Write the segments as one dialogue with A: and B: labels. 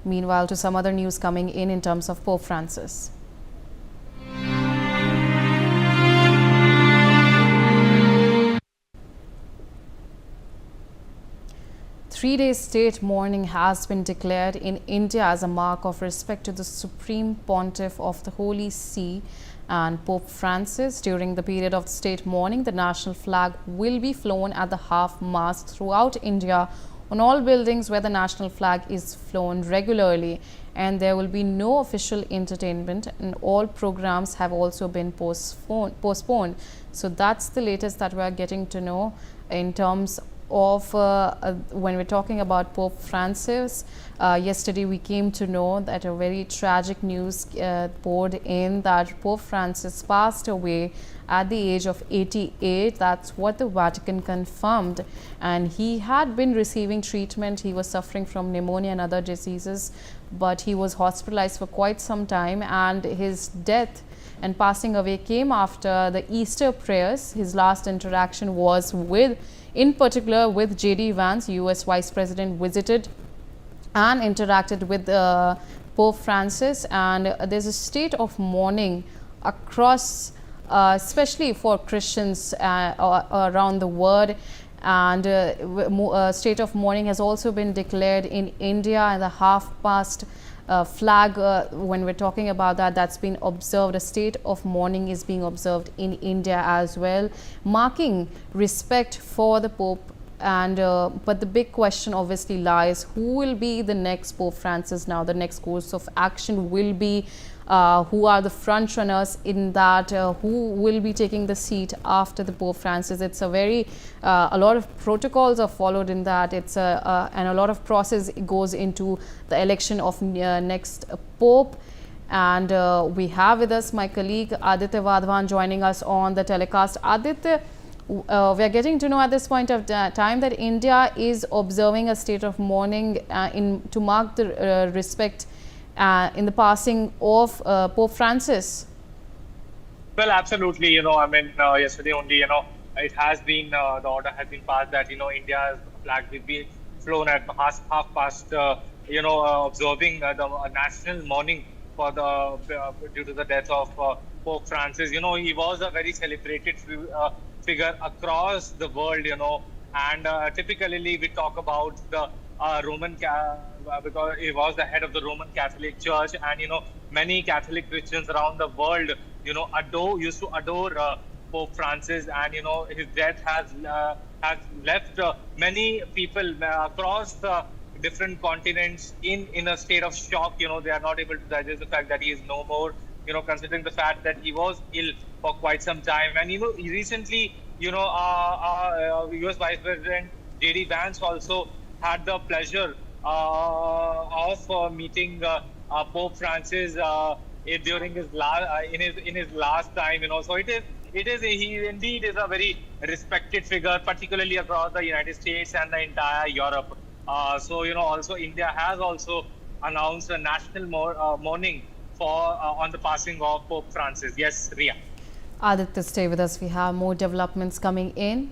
A: Meanwhile, to some other news coming in terms of Pope Francis. 3-day state mourning has been declared in India as a mark of respect to the Supreme Pontiff of the Holy See and Pope Francis. During the period of state mourning, the national flag will be flown at the half-mast throughout India on all buildings where the national flag is flown regularly, and there will be no official entertainment, and all programs have also been postponed. So that's the latest that we are getting to know in terms of when we're talking about Pope Francis. Yesterday we came to know that a very tragic news poured in that Pope Francis passed away at the age of 88. That's what the Vatican confirmed, and he had been receiving treatment. He was suffering from pneumonia and other diseases, but he was hospitalized for quite some time, and his death and passing away came after the Easter prayers. His last interaction was in particular with J.D. Vance. US Vice President visited and interacted with Pope Francis, and there's a state of mourning across, especially for Christians around the world, and a state of mourning has also been declared in India, and the half-mast flag, when we're talking about that, that's been observed. A state of mourning is being observed in India as well, marking respect for the Pope. And but the big question obviously lies, who will be the next Pope Francis now? The next course of action will be who are the front runners in that, who will be taking the seat after the Pope Francis. It's a very a lot of protocols are followed in that. It's and a lot of process goes into the election of next Pope. And we have with us my colleague Aditya Vadhavan joining us on the telecast. Aditya, we are getting to know at this point of time that India is observing a state of mourning to mark the respect in the passing of Pope Francis.
B: Well, absolutely. Yesterday only, it has been, the order has been passed that, India's flag will be flown at half-past, observing the national mourning for due to the death of Pope Francis. He was a very celebrated figure across the world, and typically we talk about the because he was the head of the Roman Catholic Church, and many Catholic Christians around the world used to adore Pope Francis, and his death has left many people across different continents in a state of shock. They are not able to digest the fact that he is no more, considering the fact that he was ill for quite some time. And recently, US Vice President J.D. Vance also had the pleasure of meeting Pope Francis during his last time. So he indeed is a very respected figure, particularly across the United States and the entire Europe. Also India has also announced a national mourning on the passing of Pope Francis. Yes, Ria.
A: Aditya, stay with us. We have more developments coming in.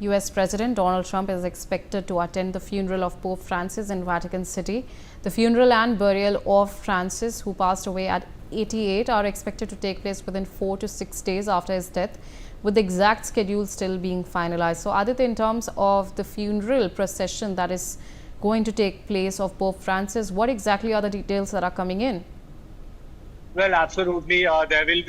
A: US President Donald Trump is expected to attend the funeral of Pope Francis in Vatican City. The funeral and burial of Francis, who passed away at 88, are expected to take place within 4 to 6 days after his death, with the exact schedule still being finalized. So, Aditya, in terms of the funeral procession that is going to take place of Pope Francis, what exactly are the details that are coming in?
B: Well, absolutely. There will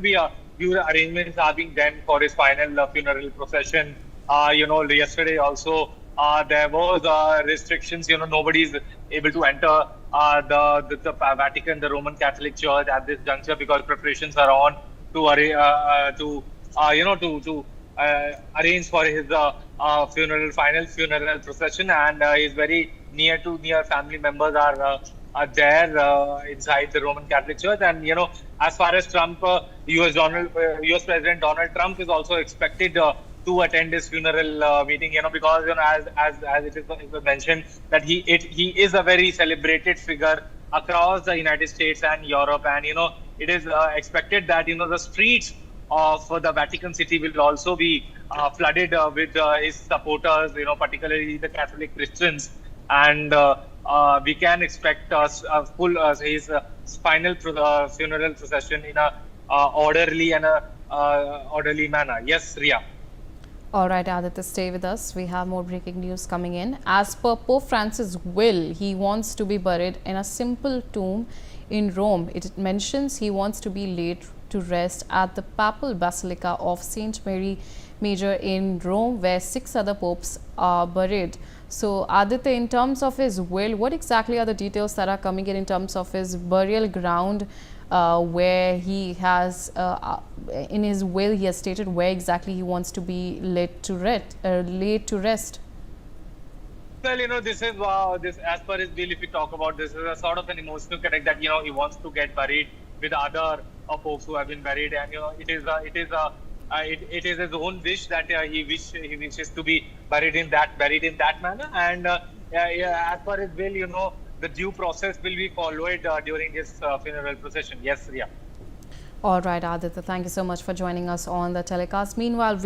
B: be few arrangements are being done for his final funeral procession. Yesterday also there was restrictions. Nobody is able to enter the Vatican, the Roman Catholic Church at this juncture, because preparations are on to arrange for his final funeral procession, and his very near family members are there inside the Roman Catholic Church. And as far as Trump, US President Donald Trump is also expected to attend his funeral meeting, because as it was mentioned that he is a very celebrated figure across the United States and Europe, and it is expected that the streets of the Vatican City will also be flooded with his supporters, particularly the Catholic Christians. and we can expect full his final funeral procession in a orderly and a orderly manner. Yes, Ria.
A: All right, Aditya, stay with us. We have more breaking news coming in. As per Pope Francis' will, he wants to be buried in a simple tomb in Rome. It mentions he wants to be laid to rest at the Papal Basilica of St. Mary Major in Rome, where 6 other popes are buried. So, Aditya, in terms of his will, what exactly are the details that are coming in terms of his burial ground, where he has, in his will, he has stated where exactly he wants to be laid to rest?
B: Well, this is this as per his will. If we talk about this, is a sort of an emotional connect that he wants to get buried with other folks who have been buried, and it is his own wish that he wishes to be buried in that manner. And as per his will, the due process will be followed during his funeral procession. Yes, Ria.
A: All right, Aditya, thank you so much for joining us on the telecast. Meanwhile,